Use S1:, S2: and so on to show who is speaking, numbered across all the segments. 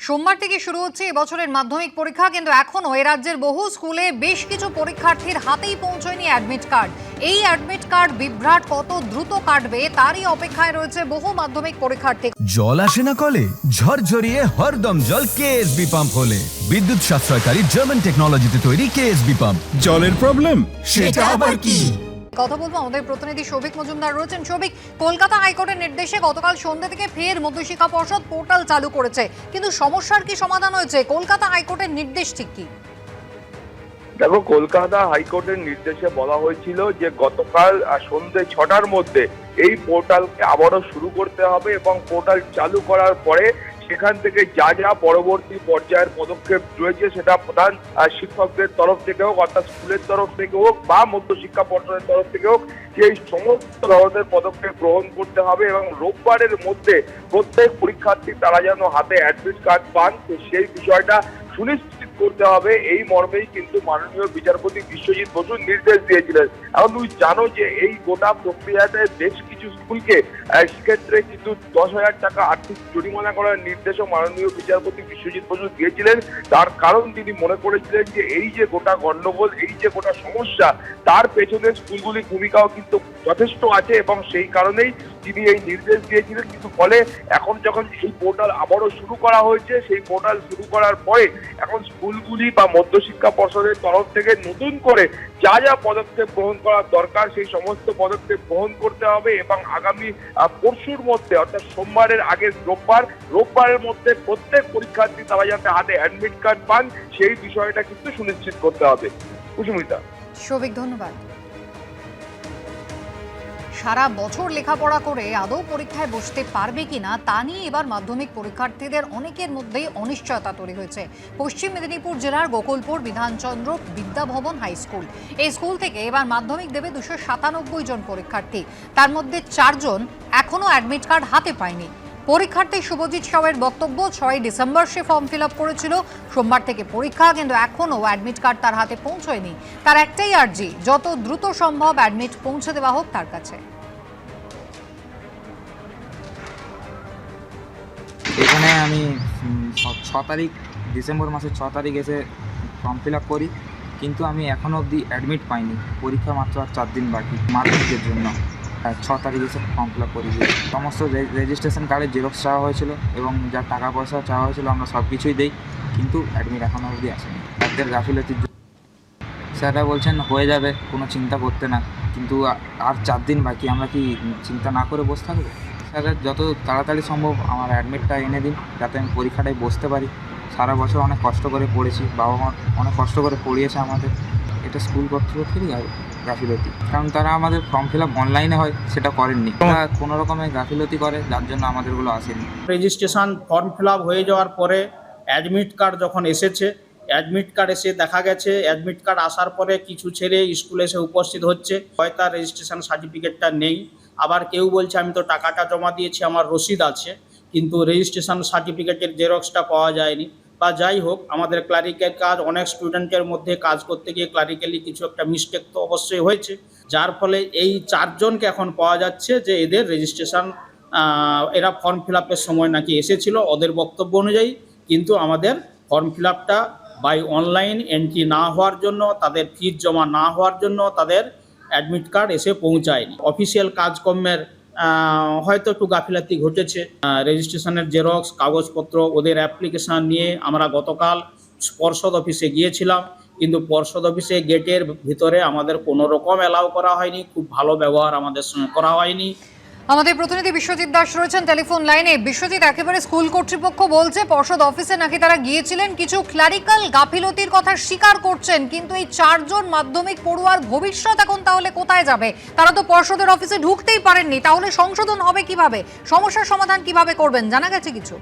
S1: সোমবার থেকে শুরু হচ্ছে এবছরের মাধ্যমিক পরীক্ষা, কিন্তু এখনো এ রাজ্যের বহু স্কুলে বেশ কিছু পরীক্ষার্থীর হাতেই পৌঁছয়নি অ্যাডমিট কার্ড। এই অ্যাডমিট কার্ড বিভ্রাট কত দ্রুত কাটবে তারই অপেক্ষায় রয়েছে বহু মাধ্যমিক পরীক্ষার্থী।
S2: জল আসে না কলে, ঝরঝরিয়ে হরদম জল কেএসবি পাম্প হলে। বিদ্যুৎ সাশ্রয়কারী জার্মান টেকনোলজিতে তৈরি কেএসবি পাম্প।
S3: জলের প্রবলেম
S2: সেটা আবার কি?
S1: কথা বলবো আমাদের প্রতিনিধি সৌভিক মজুমদার রয়েছেন। সৌভিক, কলকাতা হাইকোর্টের নির্দেশে গতকাল সন্ধ্যা থেকে ফের মধ্যশিক্ষা পর্ষদ পোর্টাল চালু করেছে, কিন্তু সমস্যার কি সমাধান হয়েছে? কলকাতা হাইকোর্টের নির্দেশ ঠিক কি?
S4: দেখো, কলকাতা হাইকোর্টের নির্দেশে বলা হয়েছিল যে গতকাল সন্ধ্যে 6টার মধ্যে এই পোর্টালকে আবারও শুরু করতে হবে এবং পোর্টাল চালু করার পরে সেখান থেকে যা যা পরবর্তী পর্যায়ের পদক্ষেপ রয়েছে সেটা প্রধান শিক্ষকদের তরফ থেকে হোক, অর্থাৎ স্কুলের তরফ থেকে হোক বা মধ্যশিক্ষা পর্ষদের তরফ থেকে হোক, সেই সমস্ত ধরনের পদক্ষেপ গ্রহণ করতে হবে এবং রোববারের মধ্যে প্রত্যেক পরীক্ষার্থী তারা যেন হাতে অ্যাডমিট কার্ড পান সেই বিষয়টা সুনিশ্চিত করতে হবে। এই মর্মেই কিন্তু মাননীয় বিচারপতি বিশ্বজিৎ বসু নির্দেশ দিয়েছিলেন। এখন তুমি জানো যে এই গোটা প্রক্রিয়াতে বেশ কিছু স্কুলকে সেক্ষেত্রে কিন্তু 10,000 টাকা আর্থিক জরিমানা করার নির্দেশও মাননীয় বিচারপতি বিশ্বজিৎ বসু দিয়েছিলেন। তার কারণ তিনি মনে করেছিলেন যে এই যে গোটা গণ্ডগোল, এই যে গোটা সমস্যা, তার পেছনে স্কুলগুলির ভূমিকাও কিন্তু যথেষ্ট আছে এবং সেই কারণেই তিনি এই নির্দেশ দিয়েছিলেন। কিন্তু ফলে এখন যখন এই পোর্টাল আবারও শুরু করা হয়েছে, সেই পোর্টাল শুরু করার পরে এখন স্কুলগুলি বা মধ্যশিক্ষা পর্ষদের তরফ থেকে নতুন করে যা যা পদক্ষেপ গ্রহণ করার দরকার সেই সমস্ত পদক্ষেপ গ্রহণ করতে হবে এবং আগামী পরশুর মধ্যে, অর্থাৎ সোমবারের আগে রোববারের মধ্যে প্রত্যেক পরীক্ষার্থী তারা যাতে হাতে অ্যাডমিট কার্ড পান সেই বিষয়টা কিন্তু সুনিশ্চিত করতে হবে। কুসুমিতা।
S1: সৌভিক, ধন্যবাদ। সারা বছর লেখাপড়া করে আদৌ পরীক্ষায় বসতে পারবে কিনা তা নিয়ে এবার মাধ্যমিক পরীক্ষার্থীদের অনেকের মধ্যেই অনিশ্চয়তা তৈরি হয়েছে। পশ্চিম মেদিনীপুর জেলার গোকুলপুর বিধানচন্দ্র বিদ্যাভবন হাই স্কুল, এই স্কুল থেকে এবার মাধ্যমিক দেবে 297 জন পরীক্ষার্থী। তার মধ্যে 4 জন এখনো অ্যাডমিট কার্ড হাতে পায়নি। পরীক্ষার্থী শুভজিৎ সাউয়ের বক্তব্য, 6 ডিসেম্বর সে ফর্ম ফিল আপ করেছিল, সোমবার থেকে পরীক্ষা, কিন্তু এখনো অ্যাডমিট কার্ড তার হাতে পৌঁছয়নি। তার একটাই আর্জি, যত দ্রুত সম্ভব অ্যাডমিট পৌঁছে দেওয়া হোক তার কাছে।
S5: এখানে আমি 6 তারিখ, ডিসেম্বর মাসের 6 তারিখ এসে ফর্ম ফিল আপ করি, কিন্তু আমি এখনও অবধি অ্যাডমিট পাইনি। পরীক্ষা মাত্র আর 4 দিন বাকি মাধ্যমিকের জন্য। 6 তারিখ এসে ফর্ম ফিল আপ করি। সমস্ত রেজিস্ট্রেশন কার্ডের জেরক্স চাওয়া হয়েছিল এবং যা টাকা পয়সা চাওয়া হয়েছিল আমরা সব কিছুই দিই, কিন্তু অ্যাডমিট এখনও অবধি আসেনি। তাদের গাফিলতির জন্য স্যাররা বলছেন হয়ে যাবে, কোনো চিন্তা করতে না, কিন্তু আর 4 দিন বাকি, আমরা কি চিন্তা না করে বসে থাকবো? স্যার যত তাড়াতাড়ি সম্ভব আমার অ্যাডমিটটা এনে দিন যাতে আমি পরীক্ষাটায় বসতে পারি। সারা বছর অনেক কষ্ট করে পড়েছি, বাবা মা অনেক কষ্ট করে পড়িয়েছে আমাদের। এটা স্কুল কর্তৃপক্ষেরই গাফিলতি, কারণ তারা আমাদের ফর্ম ফিল আপ অনলাইনে হয় সেটা করেননি, তারা কোনো রকমের গাফিলতি করে, যার জন্য আমাদেরগুলো আসেনি।
S6: রেজিস্ট্রেশন ফর্ম ফিল আপ হয়ে যাওয়ার পরে অ্যাডমিট কার্ড যখন এসেছে, অ্যাডমিট কার্ড এসে দেখা গেছে অ্যাডমিট কার্ড আসার পরে কিছু ছেলে স্কুলে এসে উপস্থিত হচ্ছে, হয় তার রেজিস্ট্রেশন সার্টিফিকেটটা নেই, আবার কেউ বলছে আমি তো টাকাটা জমা দিয়েছি, আমার রসিদ আছে, কিন্তু রেজিস্ট্রেশন সার্টিফিকেটের জেরক্সটা পাওয়া যায়নি। বা যাই হোক, আমাদের ক্লারিক্যাল কাজ, অনেক স্টুডেন্টের মধ্যে কাজ করতে গিয়ে ক্লারিক্যালি কিছু একটা মিস্টেক তো অবশ্যই হয়েছে, যার ফলে এই 4 জনকে এখন পাওয়া যাচ্ছে যে এদের রেজিস্ট্রেশন, এরা ফর্ম ফিল আপের সময় নাকি এসেছিল ওদের বক্তব্য অনুযায়ী, কিন্তু আমাদের ফর্ম ফিল আপটা বাই অনলাইন এন্ট্রি না হওয়ার জন্য, তাদের ফিজ জমা না হওয়ার জন্য তাদের অ্যাডমিট কার্ড এসে পৌঁছায়নি। অফিসিয়াল কাজকর্মের হয়তো একটু গাফিলাতি ঘটেছে। রেজিস্ট্রেশনের জেরক্স, কাগজপত্র, ওদের অ্যাপ্লিকেশান নিয়ে আমরা গতকাল পর্ষদ অফিসে গিয়েছিলাম, কিন্তু পর্ষদ অফিসে গেটের ভিতরে আমাদের কোনো রকম অ্যালাউ করা হয়নি, খুব ভালো ব্যবহার আমাদের সঙ্গে করা হয়নি।
S1: আমাদের প্রতিনিধি বিশ্বজিৎ দাস রয়েছেন টেলিফোন লাইনে। বিশ্বজিৎ, একেবারে স্কুল কর্তৃপক্ষ বলছে পর্ষদ অফিসে নাকি তারা গিয়েছিলেন, কিছু ক্লারিক্যাল গাফিলতির কথা স্বীকার করছেন, কিন্তু এই 4 জন মাধ্যমিক পড়ুয়ার ভবিষ্যৎ এখন তাহলে কোথায় যাবে? তারা তো পর্ষদের অফিসে ঢুকতেই পারেননি, তাহলে সংশোধন হবে কিভাবে? সমস্যার সমাধান কিভাবে করবেন, জানা গেছে কিছু?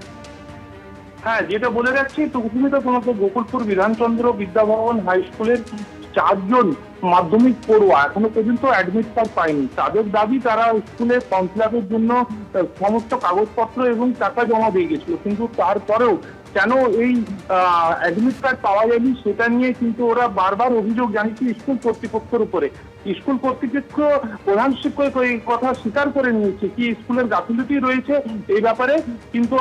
S7: হ্যাঁ, যেটা বলে যাচ্ছি তুমি তো তোমাকে গোকুলপুর বিধানচন্দ্র বিদ্যাভবন হাই স্কুলের 4 জন মাধ্যমিক পড়ুয়া এখনো পর্যন্ত অ্যাডমিট কার্ড পায়নি। তাদের দাবি তারা স্কুলে ফর্ম ফিল আপের জন্য সমস্ত কাগজপত্র এবং টাকা জমা দিয়ে গেছিল, কিন্তু তারপরেও কেন এই অ্যাডমিট কার্ড পাওয়া যায়নি সেটা নিয়ে কিন্তু ওরা বারবার অভিযোগ জানিয়েছে স্কুল কর্তৃপক্ষের উপরে। স্কুল কর্তৃপক্ষ প্রধান শিক্ষক এই কথা স্বীকার করে নিয়েছে কি স্কুলের গাফিলতি রয়েছে এই ব্যাপারে, কিন্তু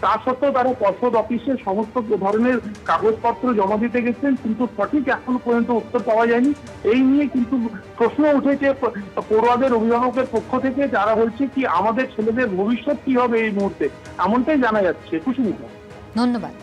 S7: তা সত্ত্বেও তারা পর্ষদ অফিসে সমস্ত ধরনের কাগজপত্র জমা দিতে গেছেন, কিন্তু সঠিক এখনো পর্যন্ত উত্তর পাওয়া যায়নি। এই নিয়ে কিন্তু প্রশ্ন উঠেছে পড়ুয়াদের অভিভাবকের পক্ষ থেকে, যারা বলছে কি আমাদের ছেলেদের ভবিষ্যৎ কি হবে এই মুহূর্তে, এমনটাই জানা যাচ্ছে। কুসুমিতা,
S1: ধন্যবাদ।